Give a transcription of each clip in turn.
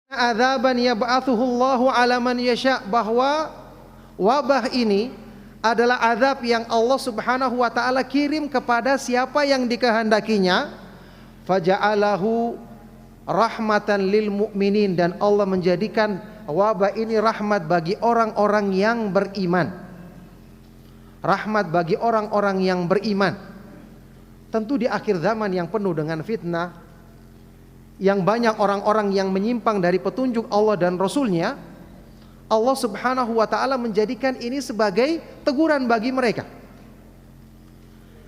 Adzaban yab'atsuhullahu 'ala man yasha, bahwa wabah ini adalah azab yang Allah Subhanahu wa taala kirim kepada siapa yang dikehendakinya. Faja'alahu rahmatan lil mu'minin, dan Allah menjadikan wabah ini rahmat bagi orang-orang yang beriman. Rahmat bagi orang-orang yang beriman. Tentu di akhir zaman yang penuh dengan fitnah, yang banyak orang-orang yang menyimpang dari petunjuk Allah dan Rasulnya, Allah Subhanahu wa ta'ala menjadikan ini sebagai teguran bagi mereka.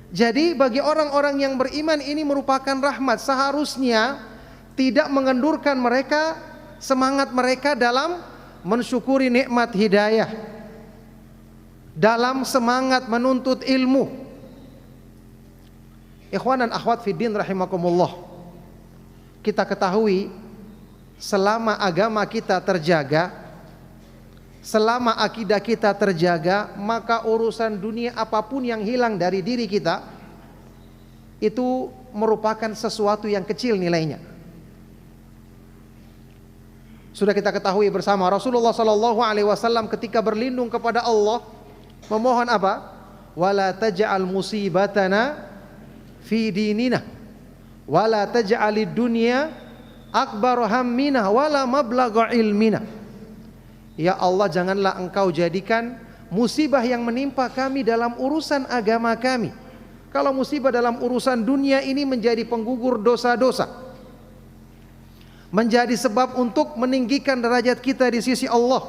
Jadi bagi orang-orang yang beriman ini merupakan rahmat. Seharusnya tidak mengendurkan mereka, semangat mereka dalam mensyukuri nikmat hidayah, dalam semangat menuntut ilmu. Ikhwan dan akhwat fiddin rahimakumullah, kita ketahui selama agama kita terjaga, selama akidah kita terjaga, maka urusan dunia apapun yang hilang dari diri kita itu merupakan sesuatu yang kecil nilainya. Sudah kita ketahui bersama, Rasulullah sallallahu alaihi wasallam ketika berlindung kepada Allah memohon apa? Wala taj'al musibatana fi dinina wala taj'alid dunya akbar hammina wala mablagha ilmina. Ya Allah, janganlah engkau jadikan musibah yang menimpa kami dalam urusan agama kami. Kalau musibah dalam urusan dunia ini menjadi penggugur dosa-dosa, menjadi sebab untuk meninggikan derajat kita di sisi Allah.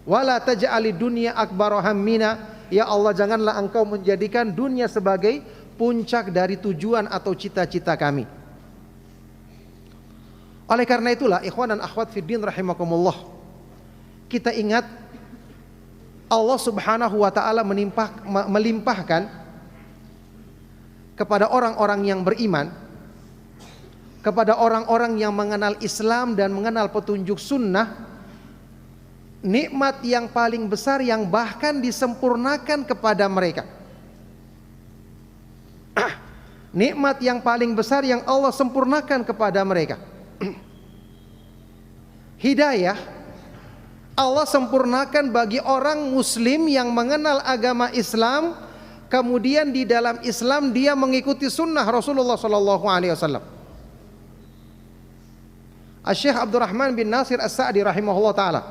Wala taj'alid dunya akbar hammina, ya Allah, janganlah engkau menjadikan dunia sebagai puncak dari tujuan atau cita-cita kami. Oleh karena itulah ikhwan dan akhwat fiddin rahimakumullah, kita ingat Allah Subhanahu wa ta'ala melimpahkan kepada orang-orang yang beriman, kepada orang-orang yang mengenal Islam dan mengenal petunjuk sunnah, nikmat yang paling besar yang bahkan disempurnakan kepada mereka. Nikmat yang paling besar yang Allah sempurnakan kepada mereka. Hidayah Allah sempurnakan bagi orang muslim yang mengenal agama Islam, kemudian di dalam Islam dia mengikuti sunnah Rasulullah sallallahu alaihi wasallam. Syekh Abdurrahman bin Nasir As-Sa'di rahimahullah taala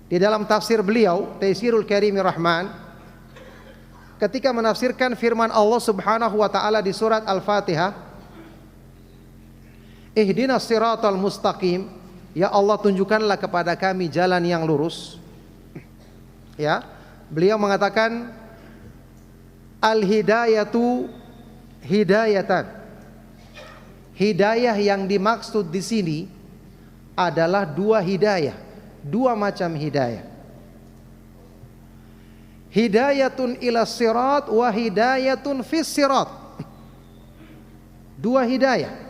di dalam tafsir beliau Taisirul Karimir Rahman, ketika menafsirkan firman Allah Subhanahu wa taala di surat Al-Fatihah, Ihdinas siratal mustaqim, ya Allah, tunjukkanlah kepada kami jalan yang lurus. Ya, beliau mengatakan al-hidayatu hidayatan. Hidayah yang dimaksud di sini adalah dua hidayah, dua macam hidayah. Hidayatun ila sirat wa hidayatun fis sirat. Dua hidayah.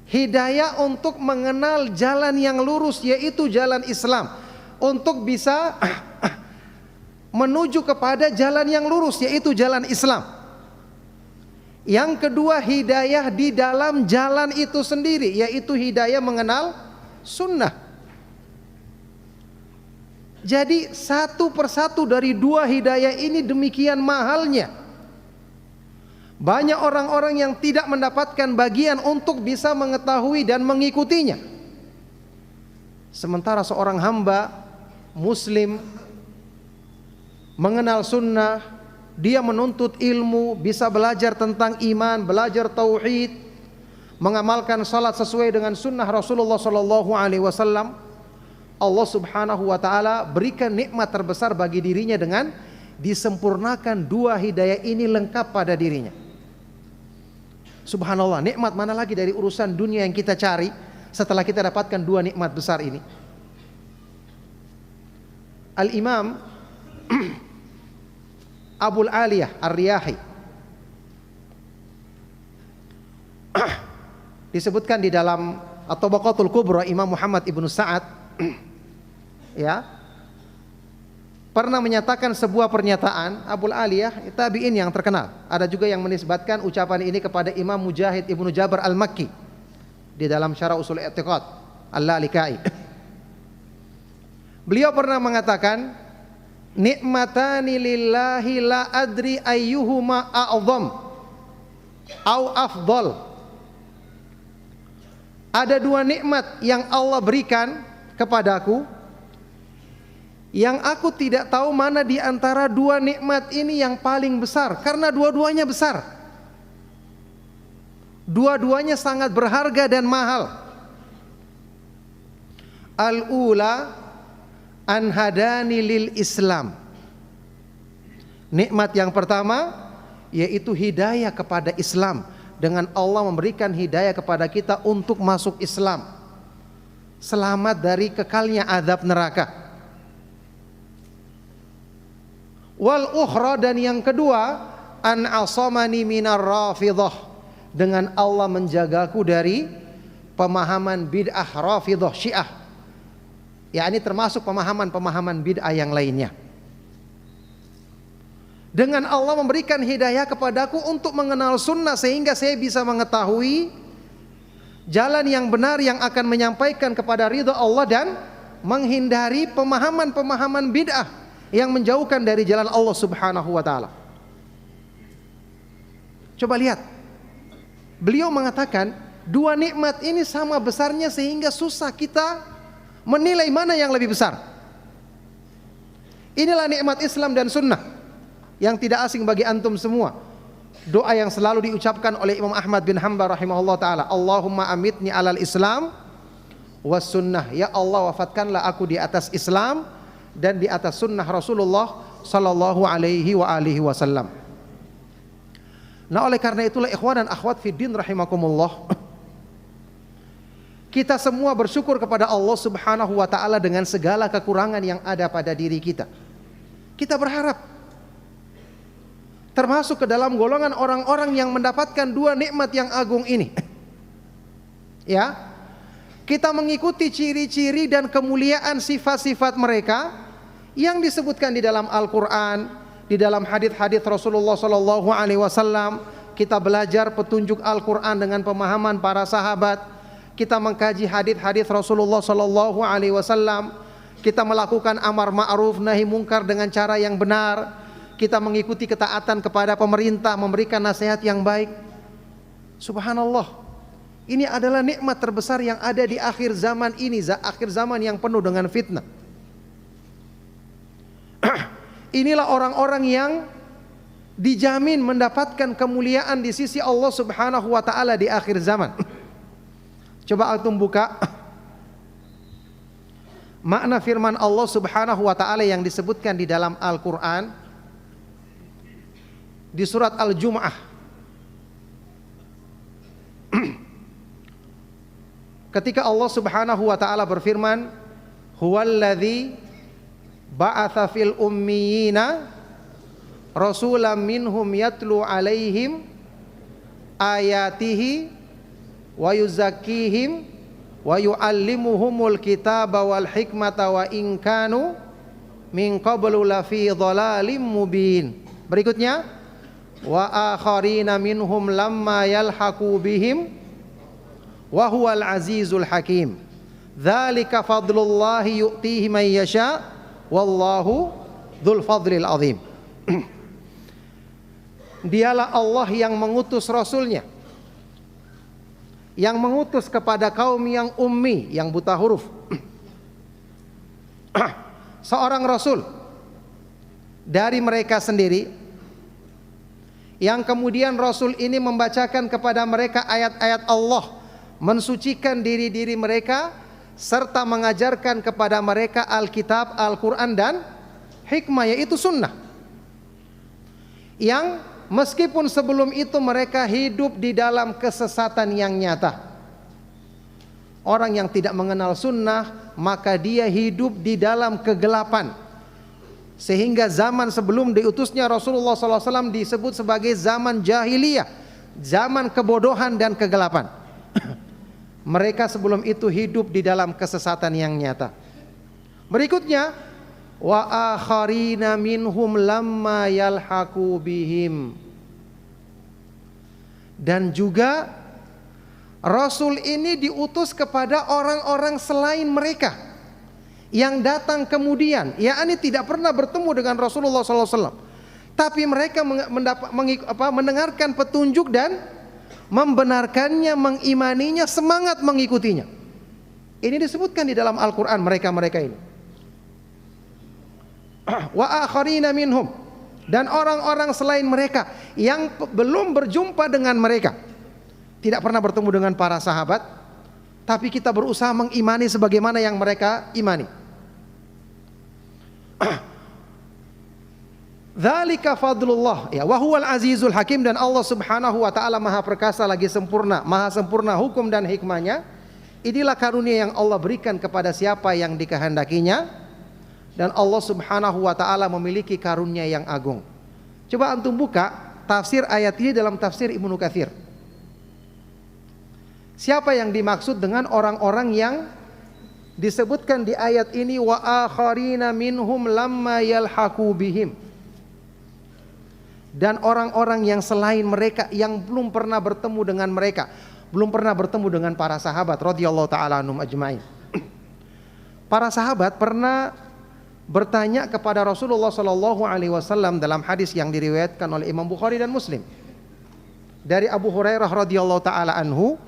Hidayah untuk mengenal jalan yang lurus, yaitu jalan Islam, untuk bisa menuju kepada jalan yang lurus, yaitu jalan Islam. Yang kedua, hidayah di dalam jalan itu sendiri, yaitu hidayah mengenal sunnah. Jadi satu persatu dari dua hidayah ini demikian mahalnya. Banyak orang-orang yang tidak mendapatkan bagian untuk bisa mengetahui dan mengikutinya. Sementara seorang hamba muslim mengenal sunnah, dia menuntut ilmu, bisa belajar tentang iman, belajar tauhid, mengamalkan salat sesuai dengan sunnah Rasulullah sallallahu alaihi wasallam, Allah Subhanahu wa taala berikan nikmat terbesar bagi dirinya dengan disempurnakan dua hidayah ini lengkap pada dirinya. Subhanallah, nikmat mana lagi dari urusan dunia yang kita cari setelah kita dapatkan dua nikmat besar ini. Al-Imam Abul Aliyah Ar-Riyahi disebutkan di dalam At-Tabaqatul Kubra Imam Muhammad ibnu Sa'ad ya, pernah menyatakan sebuah pernyataan. Abul Aliyah tabi'in yang terkenal. Ada juga yang menisbatkan ucapan ini kepada Imam Mujahid ibnu Jabr al-Makki. di dalam Syarah Ushul I'tiqad Al-Lalikai. Beliau pernah mengatakan, nikmatani lillahi la adri ayyuhuma a'zam au afdal. Ada dua nikmat yang Allah berikan kepadaku, yang aku tidak tahu mana di antara dua nikmat ini yang paling besar, karena dua-duanya besar. Dua-duanya sangat berharga dan mahal. Al-ula an hadani lil Islam. Nikmat yang pertama yaitu hidayah kepada Islam, dengan Allah memberikan hidayah kepada kita untuk masuk Islam, selamat dari kekalnya azab neraka. Wal ukhra, dan yang kedua, an asamani minar rafidhah, dengan Allah menjagaku dari pemahaman bid'ah rafidhah Syiah. Ya, ini termasuk pemahaman-pemahaman bid'ah yang lainnya. Dengan Allah memberikan hidayah kepadaku untuk mengenal sunnah, sehingga saya bisa mengetahui jalan yang benar yang akan menyampaikan kepada ridha Allah, dan menghindari pemahaman-pemahaman bid'ah yang menjauhkan dari jalan Allah Subhanahu wa taala. Coba lihat, beliau mengatakan dua nikmat ini sama besarnya sehingga susah kita menilai mana yang lebih besar. Inilah nikmat Islam dan sunnah yang tidak asing bagi antum semua. Doa yang selalu diucapkan oleh Imam Ahmad bin Hanbal rahimahullah ta'ala, Allahumma amitni alal Islam was sunnah. Ya Allah, wafatkanlah aku di atas Islam dan di atas sunnah Rasulullah sallallahu alaihi wa alihi wasallam. Nah, oleh karena itulah ikhwan dan akhwat fiddin rahimakumullah, kita semua bersyukur kepada Allah Subhanahu wa ta'ala dengan segala kekurangan yang ada pada diri kita. Kita berharap termasuk ke dalam golongan orang-orang yang mendapatkan dua nikmat yang agung ini. Ya, kita mengikuti ciri-ciri dan kemuliaan sifat-sifat mereka yang disebutkan di dalam Al-Quran, di dalam hadits-hadits Rasulullah Sallallahu Alaihi Wasallam. Kita belajar petunjuk Al-Quran dengan pemahaman para sahabat. Kita mengkaji hadits-hadits Rasulullah Sallallahu Alaihi Wasallam. Kita melakukan amar ma'ruf nahi mungkar dengan cara yang benar. Kita mengikuti ketaatan kepada pemerintah, memberikan nasihat yang baik. Subhanallah, ini adalah nikmat terbesar yang ada di akhir zaman ini, akhir zaman yang penuh dengan fitnah. Inilah orang-orang yang dijamin mendapatkan kemuliaan di sisi Allah Subhanahu wa ta'ala di akhir zaman. Coba antum buka makna firman Allah Subhanahu wa ta'ala yang disebutkan di dalam Al-Quran di surat Al-Jum'ah. Ketika Allah Subhanahu wa ta'ala berfirman, huwallazi ba'atha fil ummiyina rasulam minhum yatlu alaihim ayatihi wa yuzakkihim wa yu'allimuhumul kitaba wal hikmata wa in kanu min qablu lafi dhalalim mubin. Berikutnya, wa akharina minhum lamma yalhaqu bihim wa huwal azizul hakim. Dzalika fadlullahi yu'tihi man yasha wallahu dzul fadlil azim. Dialah Allah yang mengutus Rasulnya, yang mengutus kepada kaum yang ummi, yang buta huruf. Seorang Rasul dari mereka sendiri, yang kemudian Rasul ini membacakan kepada mereka ayat-ayat Allah, mensucikan diri-diri mereka, serta mengajarkan kepada mereka Alkitab, Al-Quran dan hikmah, yaitu sunnah. Yang meskipun sebelum itu mereka hidup di dalam kesesatan yang nyata. Orang yang tidak mengenal sunnah, maka dia hidup di dalam kegelapan. Sehingga zaman sebelum diutusnya Rasulullah SAW disebut sebagai zaman jahiliyah, zaman kebodohan dan kegelapan. Mereka sebelum itu hidup di dalam kesesatan yang nyata. Berikutnya, wa akharina minhum lamma yalhaqu bihim. Dan juga Rasul ini diutus kepada orang-orang selain mereka yang datang kemudian, yakni tidak pernah bertemu dengan Rasulullah SAW, tapi mereka mendengarkan petunjuk dan membenarkannya, mengimaninya, semangat mengikutinya. Ini disebutkan di dalam Al-Quran mereka-mereka ini. Wa akharina minhum, dan orang-orang selain mereka yang belum berjumpa dengan mereka, tidak pernah bertemu dengan para sahabat, tapi kita berusaha mengimani sebagaimana yang mereka imani. Dzalika fadlullah, ya, wa huwal azizul hakim, dan Allah Subhanahu wa taala Maha perkasa lagi sempurna, Maha sempurna hukum dan hikmahnya. Inilah karunia yang Allah berikan kepada siapa yang dikehendakinya, dan Allah Subhanahu wa taala memiliki karunia yang agung. Coba antum buka tafsir ayat ini dalam tafsir Ibnu Katsir. Siapa yang dimaksud dengan orang-orang yang disebutkan di ayat ini, wa akharina minhum lamma yalhaqu bihim, dan orang-orang yang selain mereka yang belum pernah bertemu dengan mereka, belum pernah bertemu dengan para sahabat radhiyallahu taala anhum ajmain. Para sahabat pernah bertanya kepada Rasulullah sallallahu alaihi wasallam dalam hadis yang diriwayatkan oleh Imam Bukhari dan Muslim dari Abu Hurairah radhiyallahu taala anhu.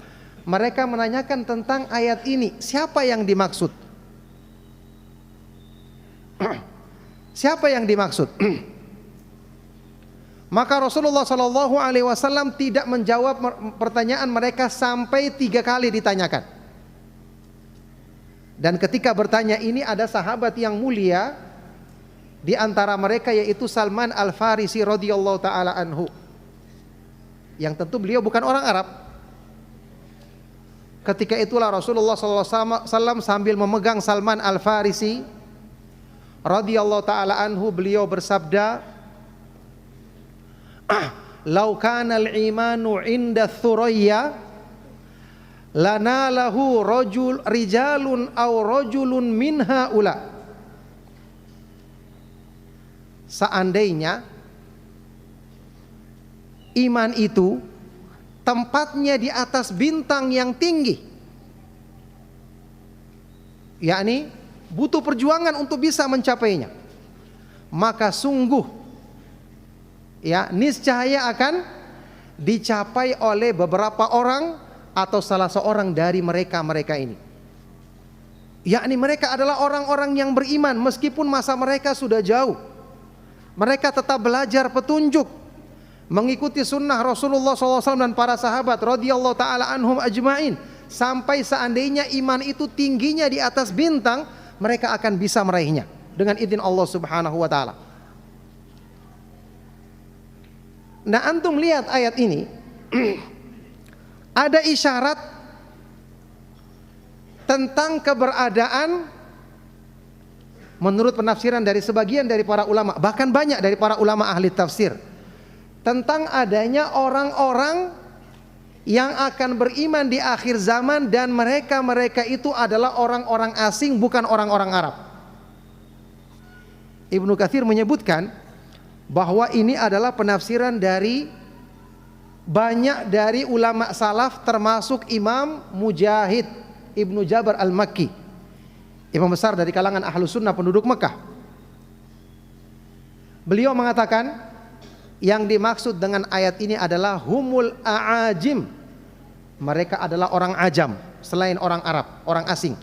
Mereka menanyakan tentang ayat ini, siapa yang dimaksud? Siapa yang dimaksud? Maka Rasulullah sallallahu alaihi wasallam tidak menjawab pertanyaan mereka sampai 3 kali ditanyakan. Dan ketika bertanya ini ada sahabat yang mulia di antara mereka, yaitu Salman Al-Farisi radhiyallahu taala anhu. Yang tentu beliau bukan orang Arab. Ketika itulah Rasulullah SAW sambil memegang Salman Al-Farisi radhiyallahu taala anhu, beliau bersabda, "Lau kana al-imanu 'inda Thuraya lanalahu rijalun aw rajulun min haula." Seandainya iman itu tempatnya di atas bintang yang tinggi, yakni butuh perjuangan untuk bisa mencapainya, maka sungguh, ya, niscaya akan dicapai oleh beberapa orang atau salah seorang dari mereka ini. Yakni mereka adalah orang-orang yang beriman meskipun masa mereka sudah jauh. Mereka tetap belajar petunjuk, mengikuti sunnah Rasulullah SAW dan para sahabat radhiyallahu taala anhum ajmain, sampai seandainya iman itu tingginya di atas bintang, mereka akan bisa meraihnya dengan izin Allah Subhanahu wa taala. Nah, antum lihat ayat ini ada isyarat tentang keberadaan, menurut penafsiran dari sebagian dari para ulama, bahkan banyak dari para ulama ahli tafsir, tentang adanya orang-orang yang akan beriman di akhir zaman, dan mereka itu adalah orang-orang asing, bukan orang-orang Arab. Ibnu Katsir menyebutkan bahwa ini adalah penafsiran dari banyak dari ulama salaf, termasuk Imam Mujahid Ibnu Jabr Al-Makki, imam besar dari kalangan Ahlus Sunnah penduduk Mekah. Beliau mengatakan yang dimaksud dengan ayat ini adalah humul a'ajim, mereka adalah orang ajam selain orang Arab, orang asing,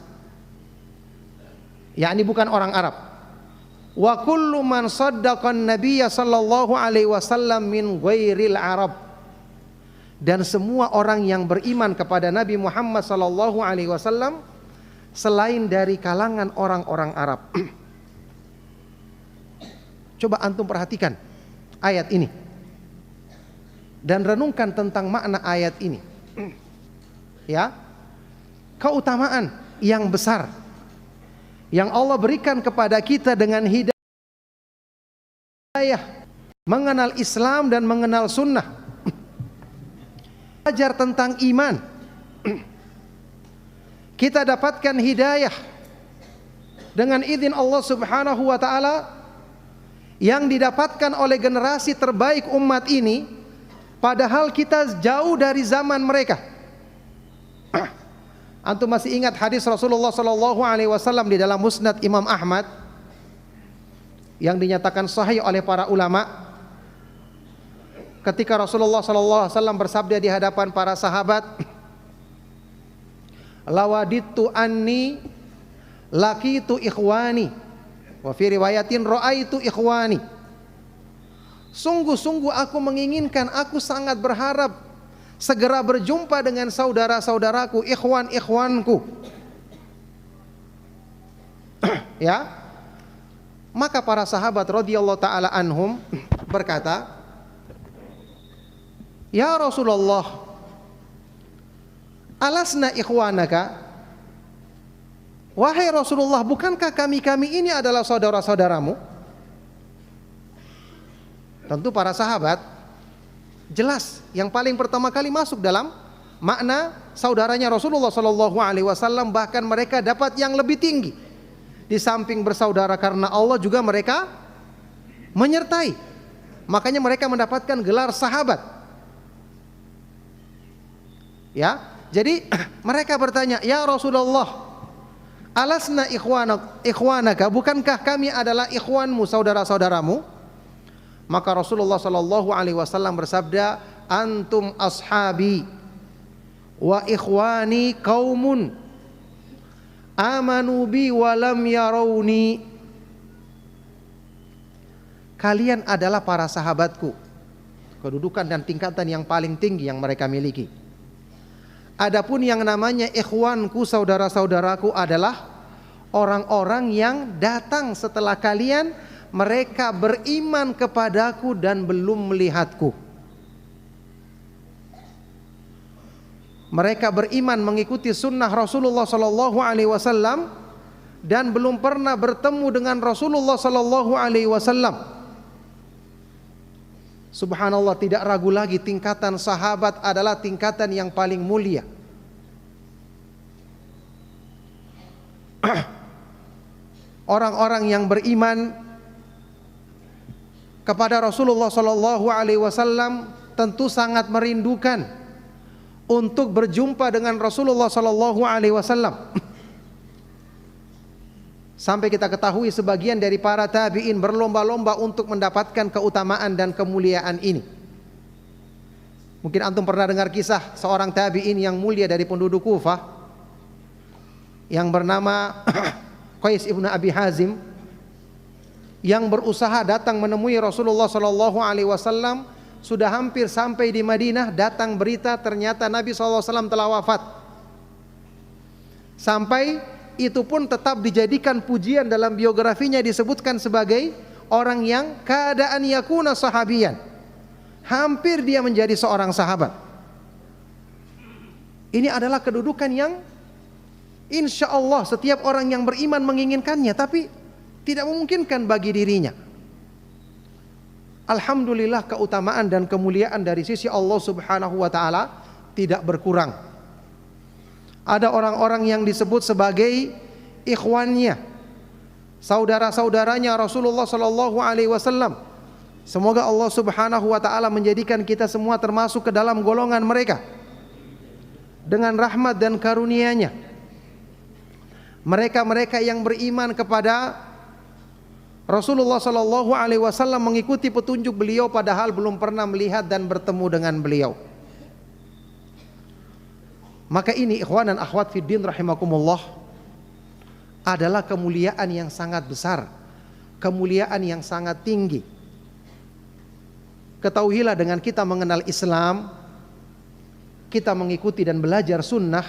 yakni bukan orang Arab. Wa kullu man saddaqan nabiyya sallallahu alaihi wasallam min ghairil Arab, dan semua orang yang beriman kepada Nabi Muhammad sallallahu alaihi wasallam selain dari kalangan orang-orang Arab. Coba antum perhatikan ayat ini dan renungkan tentang makna ayat ini. Ya, keutamaan yang besar yang Allah berikan kepada kita dengan hidayah mengenal Islam dan mengenal sunnah, belajar tentang iman. Kita dapatkan hidayah dengan izin Allah Subhanahu wa taala yang didapatkan oleh generasi terbaik umat ini, padahal kita jauh dari zaman mereka. Antum masih ingat hadis Rasulullah sallallahu alaihi wasallam di dalam Musnad Imam Ahmad yang dinyatakan sahih oleh para ulama, ketika Rasulullah sallallahu alaihi wasallam bersabda di hadapan para sahabat, "Lawaditu anni laqitu ikhwani wa fi riwayatin ra'aitu ikhwani." Sungguh-sungguh aku menginginkan, aku sangat berharap segera berjumpa dengan saudara-saudaraku, ikhwan-ikhwanku. Ya. Maka para sahabat radhiyallahu taala anhum berkata, "Ya Rasulullah, alasna ikhwanaka?" Wahai Rasulullah, bukankah kami ini adalah saudara-saudaramu? Tentu para sahabat jelas yang paling pertama kali masuk dalam makna saudaranya Rasulullah sallallahu alaihi wasallam, bahkan mereka dapat yang lebih tinggi. Di samping bersaudara karena Allah juga mereka menyertai. Makanya mereka mendapatkan gelar sahabat. Ya, jadi mereka bertanya, "Ya Rasulullah, alasna ikhwanaka, bukankah kami adalah ikhwanmu, saudara-saudaramu?" Maka Rasulullah sallallahu alaihi wasallam bersabda, "Antum ashabi wa ikhwani qaumun amanu bi wa lam yarawni." Kalian adalah para sahabatku. Kedudukan dan tingkatan yang paling tinggi yang mereka miliki. Adapun yang namanya ikhwanku, saudara-saudaraku, adalah orang-orang yang datang setelah kalian. Mereka beriman kepadaku dan belum melihatku. Mereka beriman mengikuti sunnah Rasulullah sallallahu alaihi wasallam dan belum pernah bertemu dengan Rasulullah sallallahu alaihi wasallam. Subhanallah, tidak ragu lagi tingkatan sahabat adalah tingkatan yang paling mulia. Orang-orang yang beriman kepada Rasulullah sallallahu alaihi wasallam tentu sangat merindukan untuk berjumpa dengan Rasulullah sallallahu alaihi wasallam. Sampai kita ketahui sebagian dari para tabi'in berlomba-lomba untuk mendapatkan keutamaan dan kemuliaan ini. Mungkin antum pernah dengar kisah seorang tabi'in yang mulia dari penduduk Kufah yang bernama Qais ibnu Abi Hazim, yang berusaha datang menemui Rasulullah sallallahu alaihi wasallam. Sudah hampir sampai di Madinah, datang berita ternyata Nabi sallallahu alaihi wasallam telah wafat. Sampai itu pun tetap dijadikan pujian, dalam biografinya disebutkan sebagai orang yang keadaan yakuna sahabian. Hampir dia menjadi seorang sahabat. Ini adalah kedudukan yang insya Allah setiap orang yang beriman menginginkannya, tapi tidak memungkinkan bagi dirinya. Alhamdulillah, keutamaan dan kemuliaan dari sisi Allah Subhanahu wa taala tidak berkurang. Ada orang-orang yang disebut sebagai ikhwannya, saudara-saudaranya Rasulullah sallallahu alaihi wasallam. Semoga Allah Subhanahu wa taala menjadikan kita semua termasuk ke dalam golongan mereka dengan rahmat dan karunia-Nya. Mereka-mereka yang beriman kepada Rasulullah sallallahu alaihi wasallam, mengikuti petunjuk beliau padahal belum pernah melihat dan bertemu dengan beliau. Maka ini ikhwan dan akhwat fiddin rahimakumullah adalah kemuliaan yang sangat besar, kemuliaan yang sangat tinggi. Ketahuilah, dengan kita mengenal Islam, kita mengikuti dan belajar sunnah,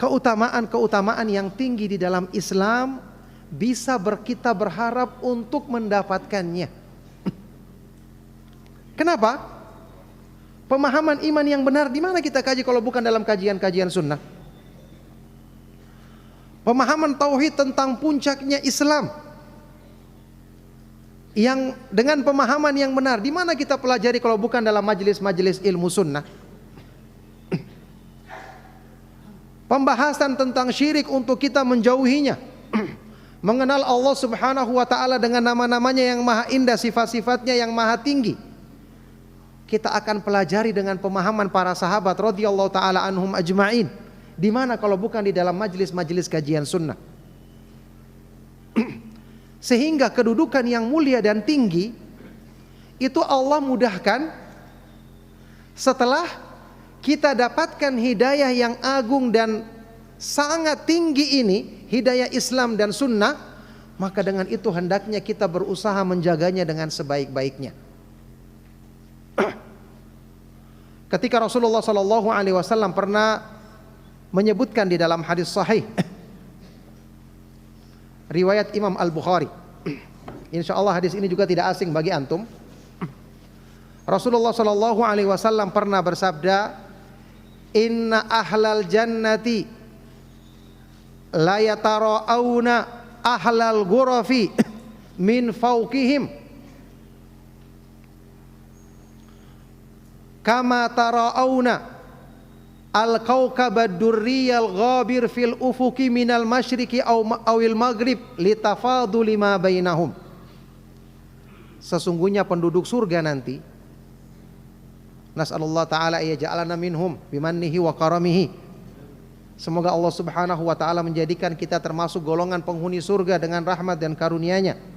keutamaan-keutamaan yang tinggi di dalam Islam bisa kita berharap untuk mendapatkannya. Kenapa? Pemahaman iman yang benar di mana kita kaji kalau bukan dalam kajian-kajian sunnah? Pemahaman tauhid tentang puncaknya Islam, yang dengan pemahaman yang benar di mana kita pelajari kalau bukan dalam majelis-majelis ilmu sunnah? Pembahasan tentang syirik untuk kita menjauhinya. Mengenal Allah Subhanahu wa taala dengan nama-namanya yang maha indah, sifat-sifatnya yang maha tinggi. kita akan pelajari dengan pemahaman para sahabat radhiyallahu taala anhum ajma'in. Di mana kalau bukan di dalam majelis-majelis kajian sunnah. Sehingga kedudukan yang mulia dan tinggi itu Allah mudahkan setelah kita dapatkan hidayah yang agung dan sangat tinggi ini, hidayah Islam dan sunnah, maka dengan itu hendaknya kita berusaha menjaganya dengan sebaik-baiknya. Ketika Rasulullah SAW pernah menyebutkan di dalam hadis sahih riwayat Imam Al-Bukhari, insya Allah hadis ini juga tidak asing bagi antum. Rasulullah SAW pernah bersabda, Inna ahlal jannati la yatara'awna ahlal ghurafi min fawqihim kama tara'awna al-kawkabad durriyal ghabir fil ufuki minal masyriqi awil maghrib litafaduli ma bainahum. Sesungguhnya penduduk surga nanti, nas'alullah ta'ala yaj'alana minhum bimannihi wa karamihi, semoga Allah subhanahu wa ta'ala menjadikan kita termasuk golongan penghuni surga dengan rahmat dan karunia-Nya.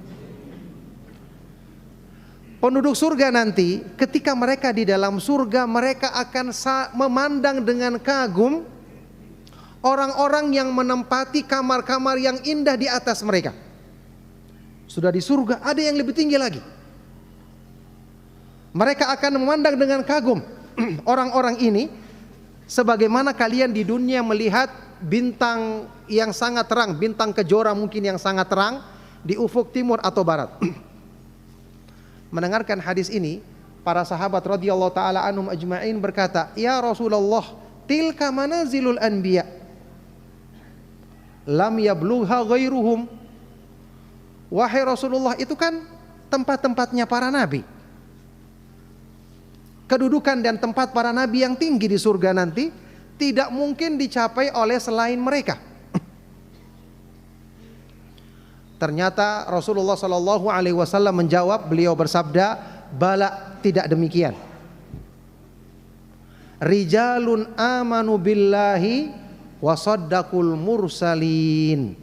Penduduk surga nanti ketika mereka di dalam surga, mereka akan memandang dengan kagum orang-orang yang menempati kamar-kamar yang indah di atas mereka. Sudah di surga ada yang lebih tinggi lagi. Mereka akan memandang dengan kagum orang-orang ini, sebagaimana kalian di dunia melihat bintang yang sangat terang, bintang kejora mungkin yang sangat terang di ufuk timur atau barat. Mendengarkan hadis ini, para sahabat radhiyallahu taala anhum ajma'in berkata, "Ya Rasulullah, tilka manazilul anbiya lam yablugha ghairuhum." Wahai Rasulullah, itu kan tempat-tempatnya para nabi. Kedudukan dan tempat para nabi yang tinggi di surga nanti tidak mungkin dicapai oleh selain mereka. Ternyata Rasulullah SAW menjawab, beliau bersabda, bala, tidak demikian. Rijalun amanu billahi wa saddaqul mursalin.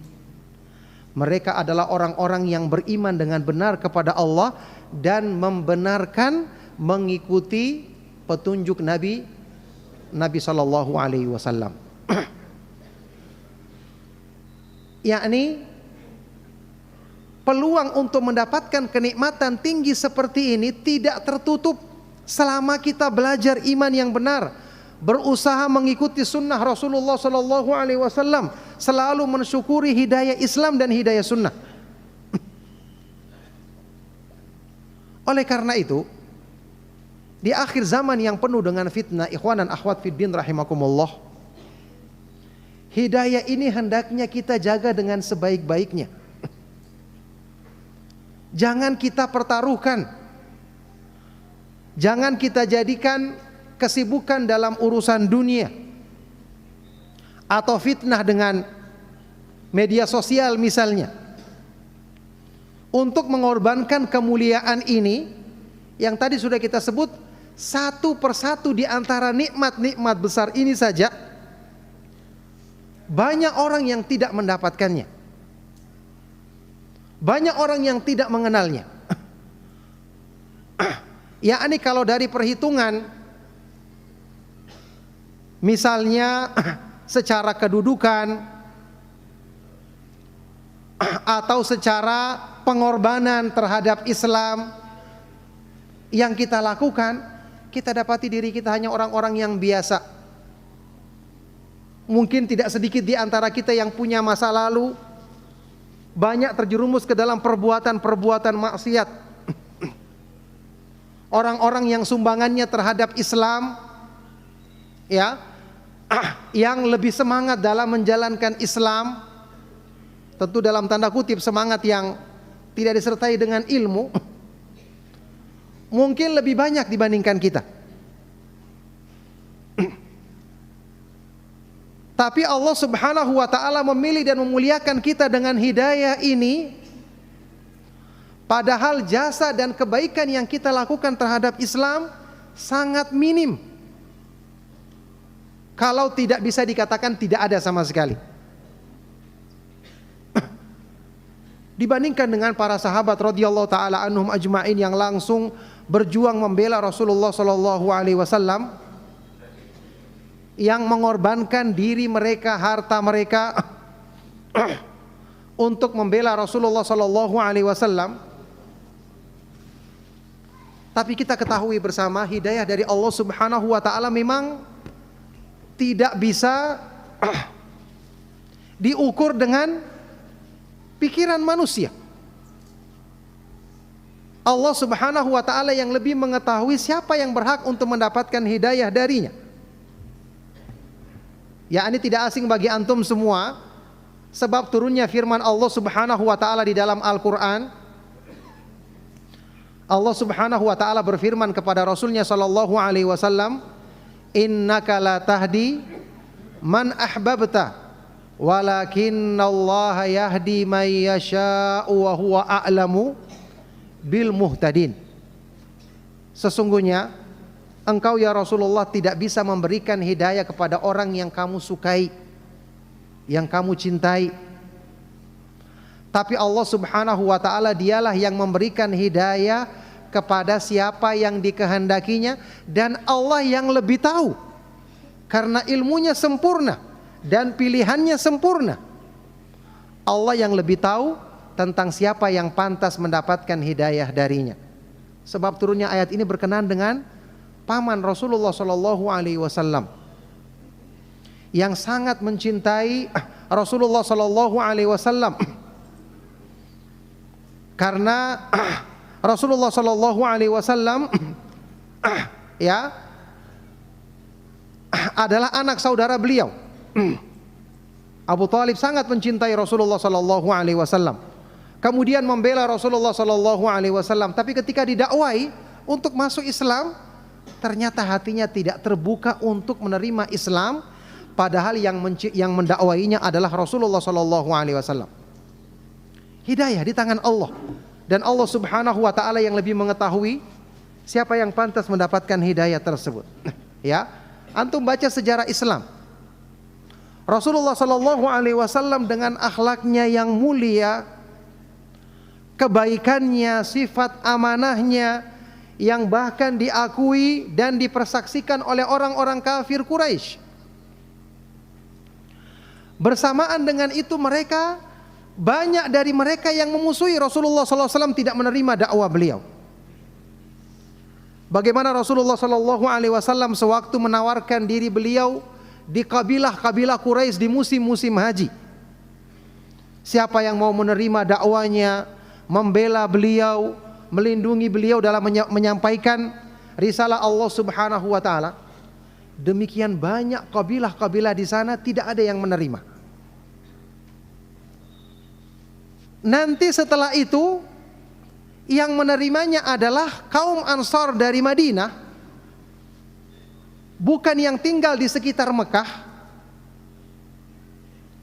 Mereka adalah orang-orang yang beriman dengan benar kepada Allah dan membenarkan mengikuti petunjuk Nabi SAW. Yakni peluang untuk mendapatkan kenikmatan tinggi seperti ini tidak tertutup selama kita belajar iman yang benar, berusaha mengikuti sunnah Rasulullah SAW, selalu mensyukuri hidayah Islam dan hidayah sunnah. Oleh karena itu, di akhir zaman yang penuh dengan fitnah, ikhwan dan akhwat fiddin rahimakumullah, hidayah ini hendaknya kita jaga dengan sebaik-baiknya. Jangan kita pertaruhkan, jangan kita jadikan kesibukan dalam urusan dunia atau fitnah dengan media sosial misalnya untuk mengorbankan kemuliaan ini yang tadi sudah kita sebut. Satu persatu di antara nikmat-nikmat besar ini saja banyak orang yang tidak mendapatkannya, banyak orang yang tidak mengenalnya. Yakni kalau dari perhitungan misalnya secara kedudukan atau secara pengorbanan terhadap Islam yang kita lakukan, kita dapati diri kita hanya orang-orang yang biasa. Mungkin tidak sedikit di antara kita yang punya masa lalu banyak terjerumus ke dalam perbuatan-perbuatan maksiat. Orang-orang yang sumbangannya terhadap Islam, ya, yang lebih semangat dalam menjalankan Islam, tentu dalam tanda kutip semangat yang tidak disertai dengan ilmu, mungkin lebih banyak dibandingkan kita. Tapi Allah Subhanahu wa ta'ala memilih dan memuliakan kita dengan hidayah ini, padahal jasa dan kebaikan yang kita lakukan terhadap Islam sangat minim. Kalau tidak bisa dikatakan tidak ada sama sekali. Dibandingkan dengan para sahabat radhiyallahu taala anhum ajma'in yang langsung berjuang membela Rasulullah sallallahu alaihi wasallam, yang mengorbankan diri mereka, harta mereka untuk membela Rasulullah sallallahu alaihi wasallam. Tapi kita ketahui bersama, hidayah dari Allah Subhanahu wa taala memang tidak bisa diukur dengan pikiran manusia. Allah Subhanahu wa taala yang lebih mengetahui siapa yang berhak untuk mendapatkan hidayah darinya. Ya, ini tidak asing bagi antum semua, sebab turunnya firman Allah Subhanahu wa taala di dalam Al-Qur'an. Allah Subhanahu wa taala berfirman kepada Rasulnya sallallahu alaihi wasallam, "Innaka la tahdi man ahbabta, walakinallaha yahdi man yasha'u wa huwa a'lamu bil muhtadin." Sesungguhnya engkau ya Rasulullah tidak bisa memberikan hidayah kepada orang yang kamu sukai, yang kamu cintai. Tapi Allah Subhanahu wa taala dialah yang memberikan hidayah kepada siapa yang dikehendakinya, dan Allah yang lebih tahu karena ilmunya sempurna dan pilihannya sempurna. Allah yang lebih tahu tentang siapa yang pantas mendapatkan hidayah darinya. Sebab turunnya ayat ini berkenaan dengan paman Rasulullah sallallahu alaihi wasallam yang sangat mencintai Rasulullah sallallahu alaihi wasallam. Karena Rasulullah sallallahu alaihi wasallam ya adalah anak saudara beliau. Abu Thalib sangat mencintai Rasulullah sallallahu alaihi wasallam. Kemudian membela Rasulullah sallallahu alaihi wasallam, tapi ketika didakwai untuk masuk Islam, ternyata hatinya tidak terbuka untuk menerima Islam, padahal yang mendakwainya adalah Rasulullah sallallahu alaihi wasallam. Hidayah di tangan Allah, dan Allah Subhanahu wa taala yang lebih mengetahui siapa yang pantas mendapatkan hidayah tersebut. Ya, antum baca sejarah Islam. Rasulullah sallallahu alaihi wasallam dengan akhlaknya yang mulia, kebaikannya, sifat amanahnya yang bahkan diakui dan dipersaksikan oleh orang-orang kafir Quraisy. Bersamaan dengan itu banyak dari mereka yang memusuhi Rasulullah SAW, tidak menerima dakwah beliau. Bagaimana Rasulullah SAW sewaktu menawarkan diri beliau di kabilah-kabilah Quraisy di musim-musim haji. Siapa yang mau menerima dakwanya, membela beliau, melindungi beliau dalam menyampaikan risalah Allah Subhanahu wa taala. Demikian banyak kabilah-kabilah di sana tidak ada yang menerima. Nanti setelah itu yang menerimanya adalah kaum Ansar dari Madinah, bukan yang tinggal di sekitar Mekah.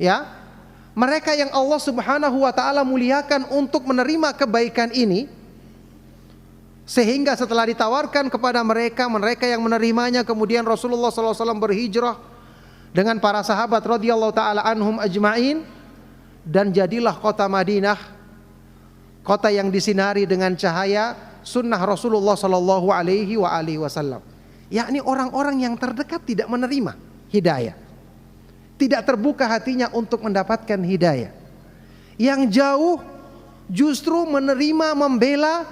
Ya, mereka yang Allah Subhanahu wa taala muliakan untuk menerima kebaikan ini, sehingga setelah ditawarkan kepada mereka, mereka yang menerimanya, kemudian Rasulullah SAW berhijrah dengan para sahabat radhiyallahu taala anhum ajma'in. Dan jadilah kota Madinah kota yang disinari dengan cahaya sunnah Rasulullah sallallahu alaihi wasallam. Yakni orang-orang yang terdekat tidak menerima hidayah, tidak terbuka hatinya untuk mendapatkan hidayah. Yang jauh justru menerima, membela,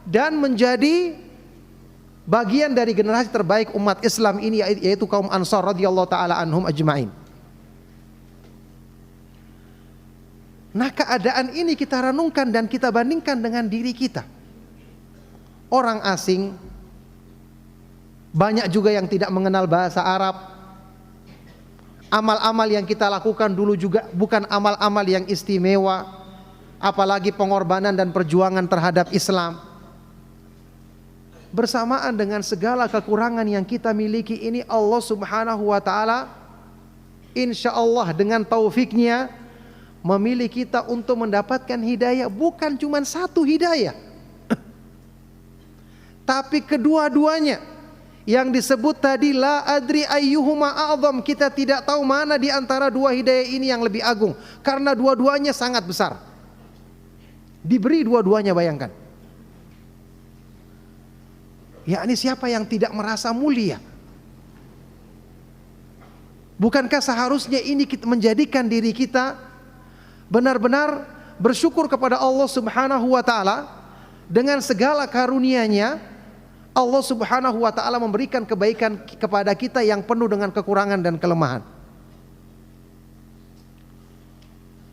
dan menjadi bagian dari generasi terbaik umat Islam ini, yaitu kaum Ansar radhiyallahu taala anhum ajma'in. Nah, keadaan ini kita renungkan dan kita bandingkan dengan diri kita. Orang asing, banyak juga yang tidak mengenal bahasa Arab. Amal-amal yang kita lakukan dulu juga bukan amal-amal yang istimewa, apalagi pengorbanan dan perjuangan terhadap Islam. Bersamaan dengan segala kekurangan yang kita miliki ini, Allah Subhanahu wa taala insya Allah dengan taufiknya memilih kita untuk mendapatkan hidayah, bukan cuma satu hidayah, tapi kedua-duanya, yang disebut tadi la adri ayyuhuma a'zam, kita tidak tahu mana di antara dua hidayah ini yang lebih agung, karena dua-duanya sangat besar. Diberi dua-duanya, bayangkan. Yakni siapa yang tidak merasa mulia? Bukankah seharusnya ini menjadikan diri kita benar-benar bersyukur kepada Allah Subhanahu wa taala dengan segala karunia-Nya. Allah Subhanahu wa taala memberikan kebaikan kepada kita yang penuh dengan kekurangan dan kelemahan.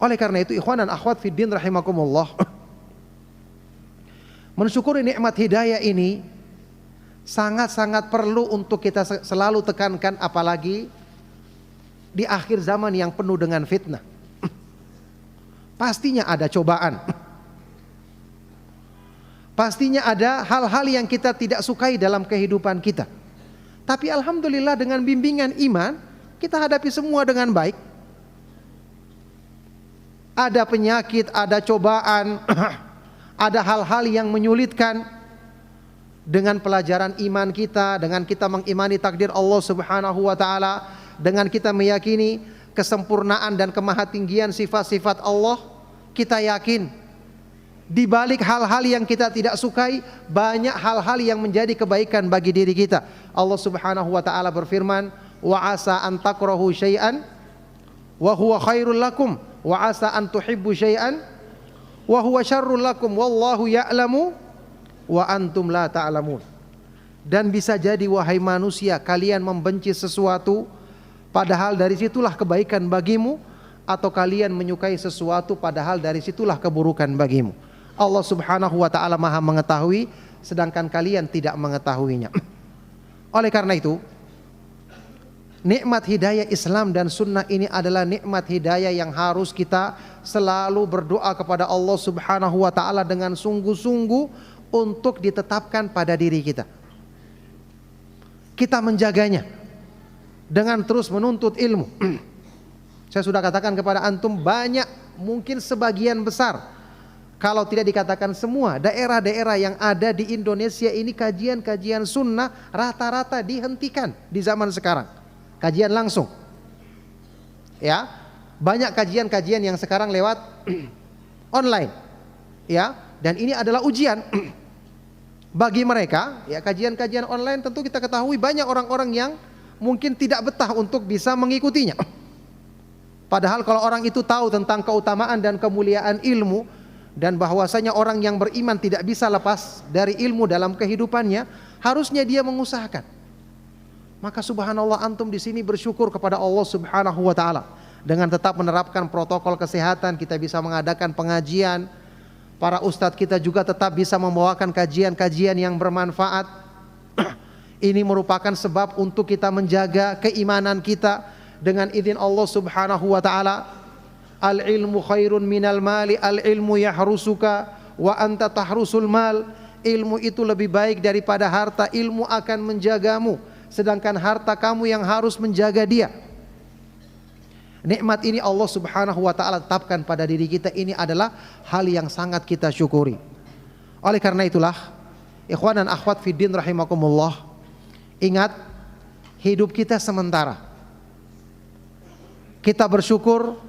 Oleh karena itu, ikhwan dan akhwat fiddin rahimakumullah, mensyukuri nikmat hidayah ini sangat-sangat perlu untuk kita selalu tekankan, apalagi di akhir zaman yang penuh dengan fitnah. Pastinya ada cobaan. Pastinya ada hal-hal yang kita tidak sukai dalam kehidupan kita. Tapi alhamdulillah dengan bimbingan iman, kita hadapi semua dengan baik. Ada penyakit, ada cobaan, ada hal-hal yang menyulitkan. Dengan pelajaran iman kita, dengan kita mengimani takdir Allah Subhanahu wa taala, dengan kita meyakini kesempurnaan dan kemahatinggian sifat-sifat Allah, kita yakin di balik hal-hal yang kita tidak sukai, banyak hal-hal yang menjadi kebaikan bagi diri kita. Allah Subhanahu wa taala berfirman, "Wa asa an takrahu syai'an wa huwa khairul lakum, wa asa an tuhibbu syai'an wa huwa syarrul lakum, wallahu ya'lamu wa antum la ta'lamun." Dan bisa jadi wahai manusia, kalian membenci sesuatu padahal dari situlah kebaikan bagimu, atau kalian menyukai sesuatu padahal dari situlah keburukan bagimu. Allah Subhanahu wa taala Maha mengetahui, sedangkan kalian tidak mengetahuinya. Oleh karena itu, nikmat hidayah Islam dan sunnah ini adalah nikmat hidayah yang harus kita selalu berdoa kepada Allah Subhanahu wa taala dengan sungguh-sungguh untuk ditetapkan pada diri kita. Kita menjaganya dengan terus menuntut ilmu. Saya sudah katakan kepada antum, banyak, mungkin sebagian besar, kalau tidak dikatakan semua, daerah-daerah yang ada di Indonesia ini kajian-kajian sunnah rata-rata dihentikan di zaman sekarang. Kajian langsung, ya, banyak kajian-kajian yang sekarang lewat online, ya, dan ini adalah ujian bagi mereka. Ya, kajian-kajian online tentu kita ketahui banyak orang-orang yang mungkin tidak betah untuk bisa mengikutinya. Padahal kalau orang itu tahu tentang keutamaan dan kemuliaan ilmu, dan bahwasanya orang yang beriman tidak bisa lepas dari ilmu dalam kehidupannya, harusnya dia mengusahakan. Maka subhanallah, antum di sini bersyukur kepada Allah Subhanahu wa taala. Dengan tetap menerapkan protokol kesehatan, kita bisa mengadakan pengajian. Para ustadz kita juga tetap bisa membawakan kajian-kajian yang bermanfaat. Ini merupakan sebab untuk kita menjaga keimanan kita dengan izin Allah Subhanahu wa taala. Al-ilmu khairun minal mali, al-ilmu yahrusuka wa anta tahrusul mal. Ilmu itu lebih baik daripada harta, ilmu akan menjagamu, sedangkan harta kamu yang harus menjaga dia. Nikmat ini Allah Subhanahu wa taala tetapkan pada diri kita, ini adalah hal yang sangat kita syukuri. Oleh karena itulah, ikhwan dan akhwat fiddin rahimakumullah, ingat, hidup kita sementara. Kita bersyukur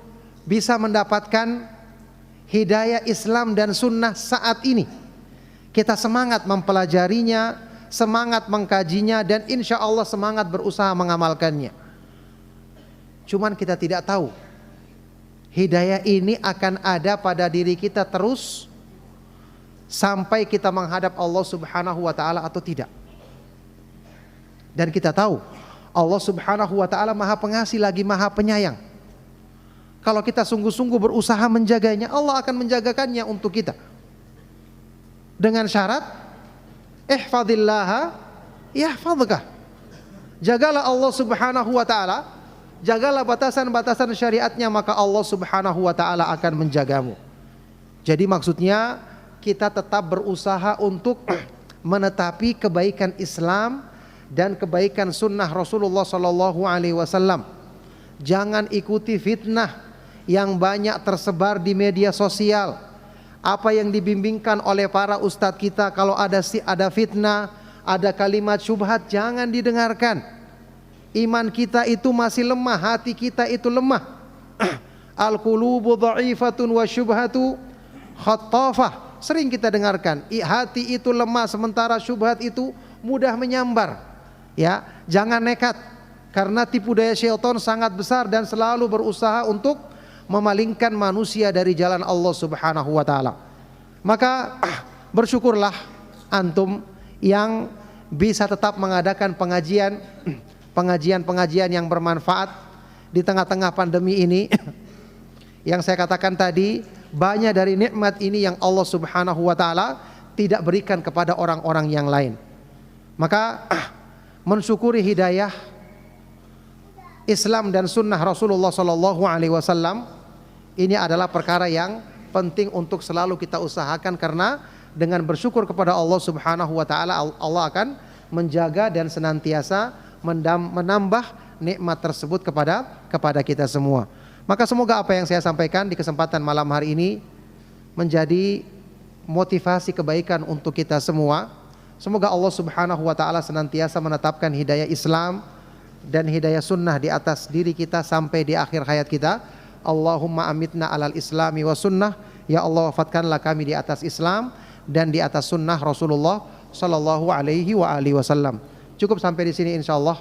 bisa mendapatkan hidayah Islam dan sunnah saat ini. Kita semangat mempelajarinya, semangat mengkajinya, dan insya Allah semangat berusaha mengamalkannya. Cuman kita tidak tahu hidayah ini akan ada pada diri kita terus sampai kita menghadap Allah Subhanahu wa taala atau tidak. Dan kita tahu Allah Subhanahu wa taala Maha Pengasih lagi Maha Penyayang. Kalau kita sungguh-sungguh berusaha menjaganya, Allah akan menjagakannya untuk kita. Dengan syarat, ihfazillaha yahfazka. Jagalah Allah Subhanahu wa taala, jagalah batasan-batasan syariatnya, maka Allah Subhanahu wa taala akan menjagamu. Jadi maksudnya kita tetap berusaha untuk menetapi kebaikan Islam dan kebaikan sunnah Rasulullah sallallahu alaihi wasallam. Jangan ikuti fitnah yang banyak tersebar di media sosial. Apa yang dibimbingkan oleh para ustadz kita, kalau ada fitnah, ada kalimat syubhat, jangan didengarkan. Iman kita itu masih lemah, hati kita itu lemah. Al-qulubu dha'ifatun wa syubhatu khattafah. Sering kita dengarkan, hati itu lemah sementara syubhat itu mudah menyambar. Ya, jangan nekat karena tipu daya syaitan sangat besar dan selalu berusaha untuk memalingkan manusia dari jalan Allah Subhanahu wa taala. Maka bersyukurlah antum yang bisa tetap mengadakan pengajian yang bermanfaat di tengah-tengah pandemi ini. Yang saya katakan tadi, banyak dari nikmat ini yang Allah Subhanahu wa taala tidak berikan kepada orang-orang yang lain. Maka mensyukuri hidayah Islam dan sunnah Rasulullah sallallahu alaihi wasallam ini adalah perkara yang penting untuk selalu kita usahakan, karena dengan bersyukur kepada Allah Subhanahu wa taala, Allah akan menjaga dan senantiasa menambah nikmat tersebut kepada kita semua. Maka semoga apa yang saya sampaikan di kesempatan malam hari ini menjadi motivasi kebaikan untuk kita semua. Semoga Allah Subhanahu wa taala senantiasa menetapkan hidayah Islam dan hidayah sunnah di atas diri kita sampai di akhir hayat kita. Allahumma amitna alal islami wa sunnah. Ya Allah, wafatkanlah kami di atas Islam dan di atas sunnah Rasulullah sallallahu alaihi wa alihi wasallam. Cukup sampai di sini insyaallah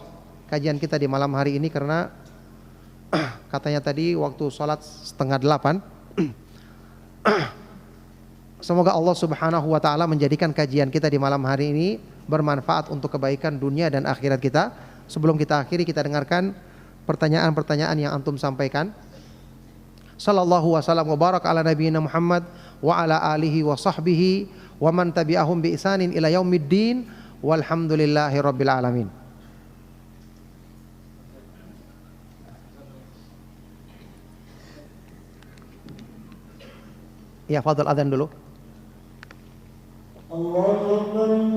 kajian kita di malam hari ini, karena katanya tadi waktu salat 7:30. Semoga Allah Subhanahu wa taala menjadikan kajian kita di malam hari ini bermanfaat untuk kebaikan dunia dan akhirat kita. Sebelum kita akhiri, kita dengarkan pertanyaan-pertanyaan yang antum sampaikan. Sallallahu wasallam wa barak ala nabiyina Muhammad wa ala alihi wa sahbihi wa man tabi'ahum bi ihsanin ila yaumiddin walhamdulillahi rabbil alamin. Ya, fadhil adzan dulu. Allahu Akbar.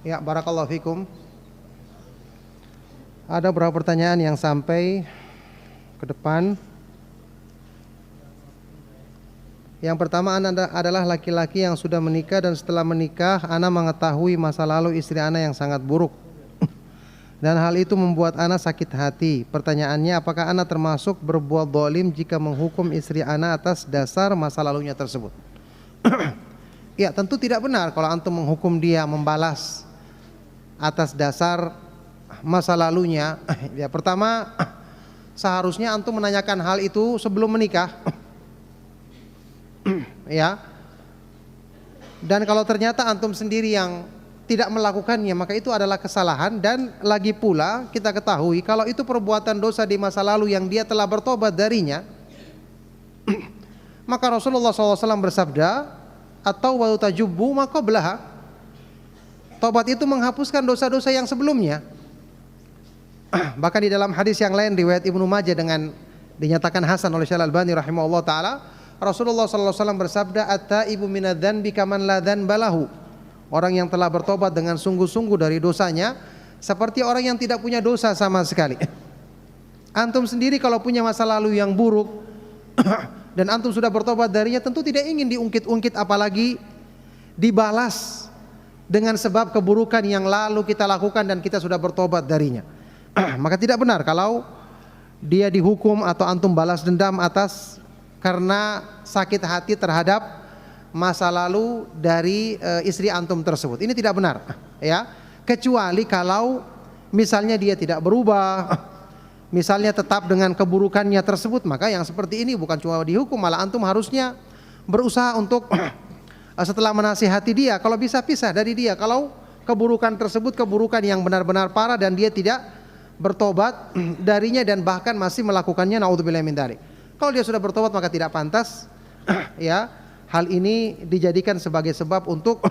Ya, barakallahu fikum. Ada beberapa pertanyaan yang sampai ke depan. Yang pertama adalah laki-laki yang sudah menikah dan setelah menikah ana mengetahui masa lalu istri ana yang sangat buruk. Dan hal itu membuat ana sakit hati. Pertanyaannya, apakah ana termasuk berbuat zalim jika menghukum istri ana atas dasar masa lalunya tersebut? Ya, tentu tidak benar kalau antum menghukum dia membalas atas dasar masa lalunya. Ya, pertama seharusnya antum menanyakan hal itu sebelum menikah. Ya. Dan kalau ternyata antum sendiri yang tidak melakukannya, maka itu adalah kesalahan. Dan lagi pula kita ketahui kalau itu perbuatan dosa di masa lalu yang dia telah bertobat darinya, maka Rasulullah SAW bersabda, atau wa tajubbu ma qablaha. Tobat itu menghapuskan dosa-dosa yang sebelumnya. Bahkan di dalam hadis yang lain riwayat Ibnu Majah dengan dinyatakan hasan oleh Syekh Al-Albani rahimahullah taala, Rasulullah SAW bersabda, at-taibu minadz-dzanbi kaman la dzanba lahu. Orang yang telah bertobat dengan sungguh-sungguh dari dosanya seperti orang yang tidak punya dosa sama sekali. Antum sendiri kalau punya masa lalu yang buruk dan antum sudah bertobat darinya, tentu tidak ingin diungkit-ungkit apalagi dibalas dengan sebab keburukan yang lalu kita lakukan dan kita sudah bertobat darinya. Maka tidak benar kalau dia dihukum atau antum balas dendam atas karena sakit hati terhadap masa lalu dari istri antum tersebut. Ini tidak benar, ya. Kecuali kalau misalnya dia tidak berubah, misalnya tetap dengan keburukannya tersebut, maka yang seperti ini bukan cuma dihukum, malah antum harusnya berusaha untuk setelah menasihati dia, kalau bisa pisah dari dia. Kalau keburukan tersebut keburukan yang benar-benar parah dan dia tidak bertobat darinya dan bahkan masih melakukannya, naudzubillah min dzalik. Kalau dia sudah bertobat maka tidak pantas ya hal ini dijadikan sebagai sebab untuk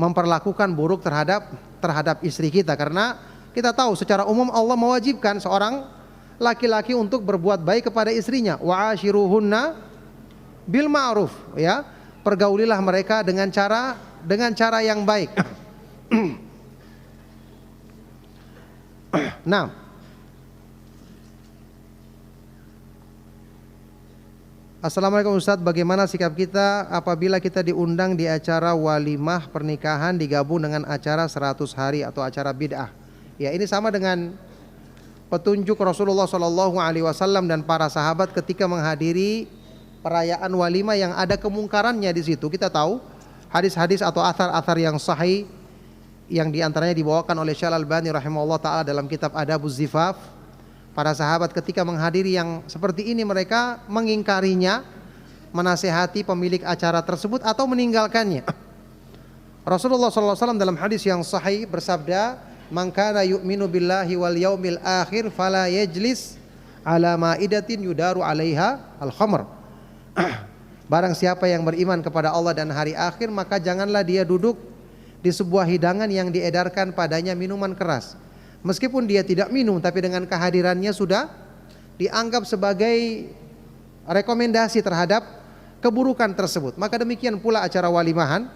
memperlakukan buruk terhadap istri kita, karena kita tahu secara umum Allah mewajibkan seorang laki-laki untuk berbuat baik kepada istrinya. Wa ashiruhunna bil ma'ruf, ya. Pergaulilah mereka dengan cara yang baik. Nah, Assalamualaikum Ustadz, bagaimana sikap kita apabila kita diundang di acara walimah pernikahan digabung dengan acara 100 hari atau acara bid'ah? Ya, ini sama dengan petunjuk Rasulullah SAW dan para sahabat ketika menghadiri perayaan walimah yang ada kemungkarannya di situ. Kita tahu hadis-hadis atau athar-athar yang sahih yang diantaranya dibawakan oleh Syekh Al-Albani rahimahullah ta'ala dalam kitab Adabuz Zifaf. Para sahabat ketika menghadiri yang seperti ini mereka mengingkarinya, menasihati pemilik acara tersebut atau meninggalkannya. Rasulullah SAW dalam hadis yang sahih bersabda, "Man kana yu'minu billahi wal yaumil akhir fala yajlis ala ma'idatin yudaru 'alaiha al-khamr." Barang siapa yang beriman kepada Allah dan hari akhir, maka janganlah dia duduk di sebuah hidangan yang diedarkan padanya minuman keras. Meskipun dia tidak minum, tapi dengan kehadirannya sudah dianggap sebagai rekomendasi terhadap keburukan tersebut. Maka demikian pula acara walimahan,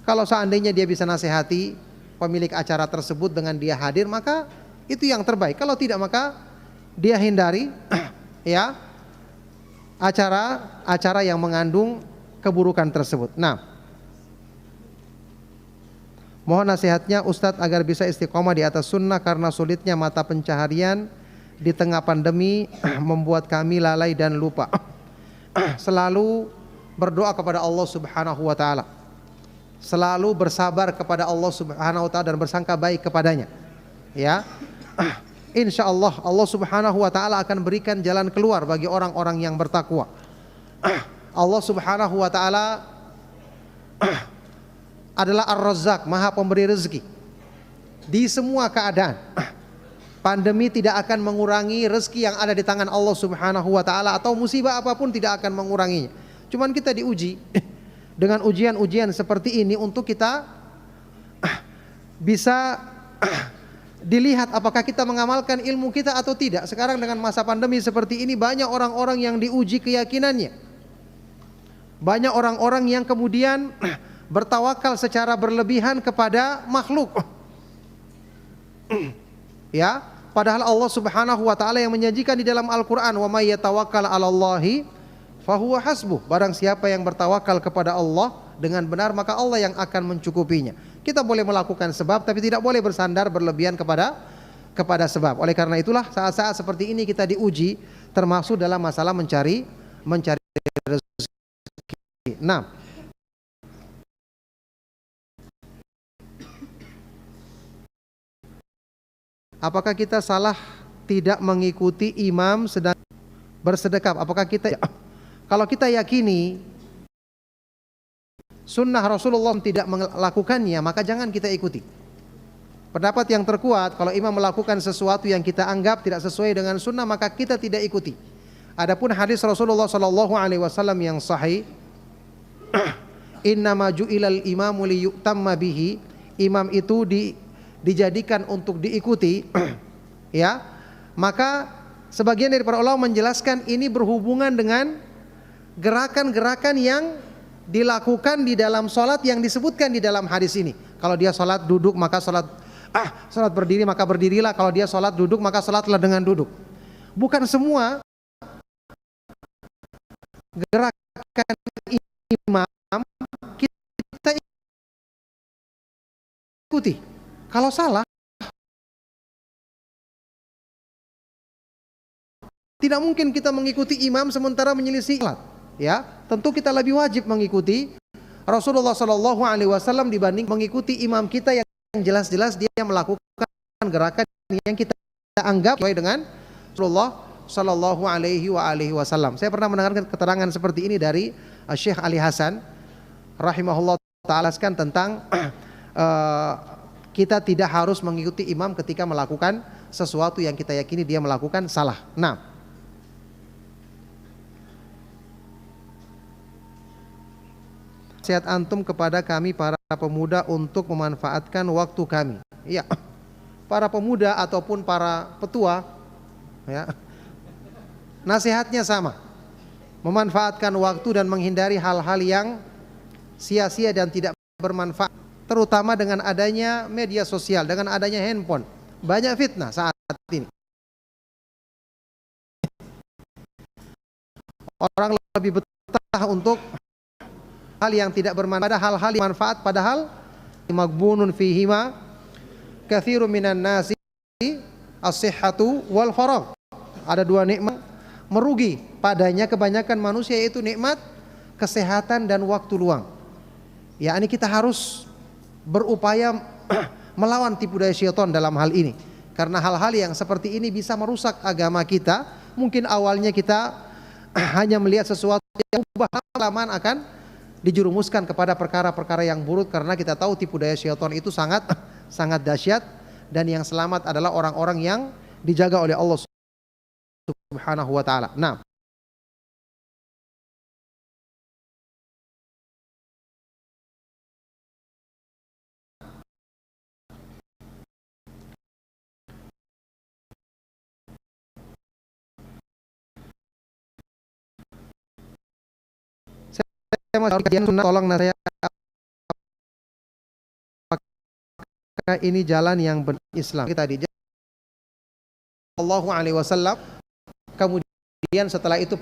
kalau seandainya dia bisa nasihati pemilik acara tersebut dengan dia hadir, maka itu yang terbaik. Kalau tidak, maka dia hindari ya acara yang mengandung keburukan tersebut. Nah, mohon nasihatnya Ustadz agar bisa istiqomah di atas sunnah karena sulitnya mata pencaharian di tengah pandemi membuat kami lalai dan lupa. Selalu berdoa kepada Allah Subhanahu wa taala. Selalu bersabar kepada Allah Subhanahu wa taala dan bersangka baik kepadanya. Ya. Insyaallah Allah Subhanahu wa taala akan berikan jalan keluar bagi orang-orang yang bertakwa. Allah Subhanahu wa taala adalah Ar-Razzaq, Maha Pemberi rezeki di semua keadaan. Pandemi tidak akan mengurangi rezeki yang ada di tangan Allah Subhanahu wa taala, atau musibah apapun tidak akan menguranginya. Cuman kita diuji dengan ujian-ujian seperti ini untuk kita bisa dilihat apakah kita mengamalkan ilmu kita atau tidak. Sekarang dengan masa pandemi seperti ini banyak orang-orang yang diuji keyakinannya. Banyak orang-orang yang kemudian bertawakal secara berlebihan kepada makhluk. Ya, padahal Allah Subhanahu wa taala yang menjanjikan di dalam Al-Qur'an, "Wa may yatawakkal 'alallahi fahuwa hasbuh." Barang siapa yang bertawakal kepada Allah dengan benar, maka Allah yang akan mencukupinya. Kita boleh melakukan sebab, tapi tidak boleh bersandar berlebihan kepada sebab. Oleh karena itulah saat-saat seperti ini kita diuji, termasuk dalam masalah mencari rezeki. Nah, apakah kita salah tidak mengikuti imam sedang bersedekap? Apakah kita, kalau kita yakini sunnah Rasulullah tidak melakukannya, maka jangan kita ikuti. Pendapat yang terkuat, kalau imam melakukan sesuatu yang kita anggap tidak sesuai dengan sunnah, maka kita tidak ikuti. Adapun hadis Rasulullah sallallahu alaihi wasallam yang sahih, innama ju'ilal imamu liyutamma bihi, imam itu dijadikan untuk diikuti, ya. Maka sebagian dari para ulama menjelaskan ini berhubungan dengan gerakan-gerakan yang dilakukan di dalam sholat yang disebutkan di dalam hadis ini. Kalau dia sholat duduk, maka sholat berdiri, maka berdirilah. Kalau dia sholat duduk, maka sholatlah dengan duduk. Bukan semua gerakan imam kita ikuti. Kalau salah, tidak mungkin kita mengikuti imam sementara menyelisih sholat. Ya, tentu kita lebih wajib mengikuti Rasulullah Shallallahu Alaihi Wasallam dibanding mengikuti imam kita yang jelas-jelas dia melakukan gerakan yang kita anggap sesuai dengan Rasulullah Shallallahu Alaihi Wasallam. Saya pernah mendengarkan keterangan seperti ini dari Syekh Ali Hasan, rahimahullah taala, tentang kita tidak harus mengikuti imam ketika melakukan sesuatu yang kita yakini dia melakukan salah. Nah, nasihat antum kepada kami para pemuda untuk memanfaatkan waktu kami. Iya, para pemuda ataupun para petua, ya, nasihatnya sama, memanfaatkan waktu dan menghindari hal-hal yang sia-sia dan tidak bermanfaat, terutama dengan adanya media sosial, dengan adanya handphone. Banyak fitnah saat ini. Orang lebih betah untuk hal yang tidak bermanfaat, hal-hal yang manfaat, padahal magbunun fihima katsirun minan nasi as-sihhatu wal faragh. Ada dua nikmat merugi padanya kebanyakan manusia, yaitu nikmat kesehatan dan waktu luang. Ya, ini kita harus berupaya melawan tipu daya syaitan dalam hal ini, karena hal-hal yang seperti ini bisa merusak agama kita. Mungkin awalnya kita hanya melihat sesuatu yang lama-lama akan dijerumuskan kepada perkara-perkara yang buruk, karena kita tahu tipu daya syaitan itu sangat dahsyat, dan yang selamat adalah orang-orang yang dijaga oleh Allah Subhanahu wa taala. Nah, saya mau tolong nasihat, apakah ini jalan yang benar Islam? Kita di Sallallahu Alaihi Wasallam, kemudian setelah itu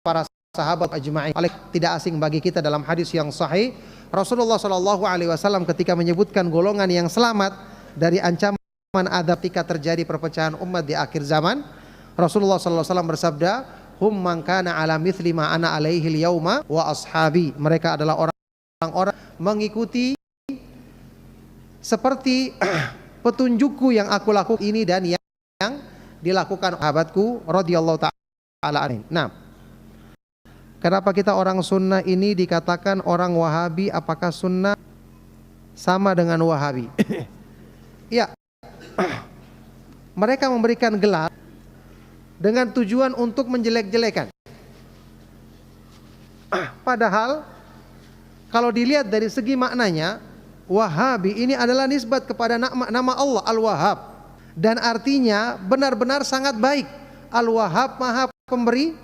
para sahabat ajma'in. Tidak asing bagi kita dalam hadis yang sahih, Rasulullah Sallallahu Alaihi Wasallam ketika menyebutkan golongan yang selamat dari ancaman adab ketika terjadi perpecahan umat di akhir zaman, Rasulullah Sallallahu Alaihi Wasallam bersabda, hum man kana ala mithli ma ana alaihi al-yauma wa ashabi. Mereka adalah orang-orang mengikuti seperti petunjukku yang aku lakukan ini dan yang dilakukan sahabatku radhiyallahu ta'ala anhum. Nah, kenapa kita orang sunnah ini dikatakan orang Wahabi? Apakah sunnah sama dengan Wahabi? Ya, mereka memberikan gelar dengan tujuan untuk menjelek-jelekan. Padahal kalau dilihat dari segi maknanya, Wahabi ini adalah nisbat kepada nama Allah Al-Wahhab, dan artinya benar-benar sangat baik. Al-Wahhab, Maha Pemberi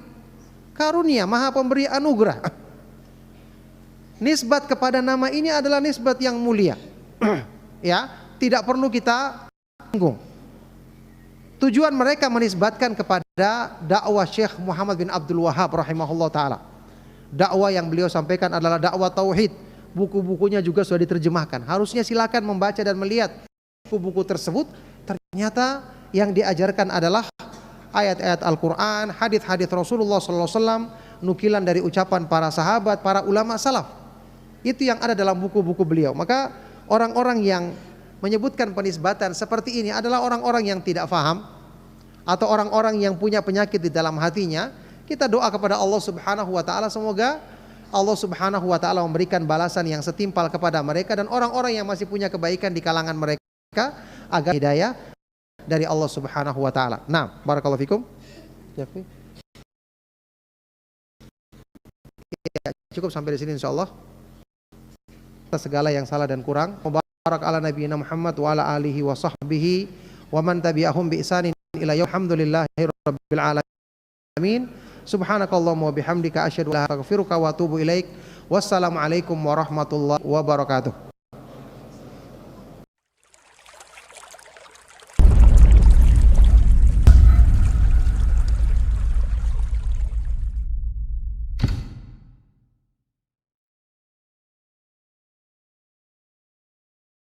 karunia, Maha Pemberi anugerah. Nisbat kepada nama ini adalah nisbat yang mulia. Ya, tidak perlu kita tanggung. Tujuan mereka menisbatkan kepada dakwah Syekh Muhammad bin Abdul Wahhab rahimahullah taala. Dakwah yang beliau sampaikan adalah dakwah tauhid. Buku-bukunya juga sudah diterjemahkan. Harusnya silakan membaca dan melihat buku-buku tersebut. Ternyata yang diajarkan adalah ayat-ayat Al-Quran, hadits-hadits Rasulullah SAW, nukilan dari ucapan para sahabat, para ulama salaf. Itu yang ada dalam buku-buku beliau. Maka orang-orang yang menyebutkan penisbatan seperti ini adalah orang-orang yang tidak faham, atau orang-orang yang punya penyakit di dalam hatinya. Kita doa kepada Allah Subhanahu wa taala, semoga Allah Subhanahu wa taala memberikan balasan yang setimpal kepada mereka dan orang-orang yang masih punya kebaikan di kalangan mereka agar hidayah dari Allah Subhanahu wa taala. Nah, barakallahu fikum. Ya, cukup sampai di sini insyaallah. Segala yang salah dan kurang. Barak ala nabiyina Muhammad wa ala alihi wa sahbihi wa man tabi'ahum bi ihsanin ila yaumil hamdulillahi rabbil alamin. Subhanakallahumma wa bihamdika asyhadu an la ilaha illa anta astaghfiruka wa atubu ilaik. Wassalamu alaikum warahmatullahi wabarakatuh.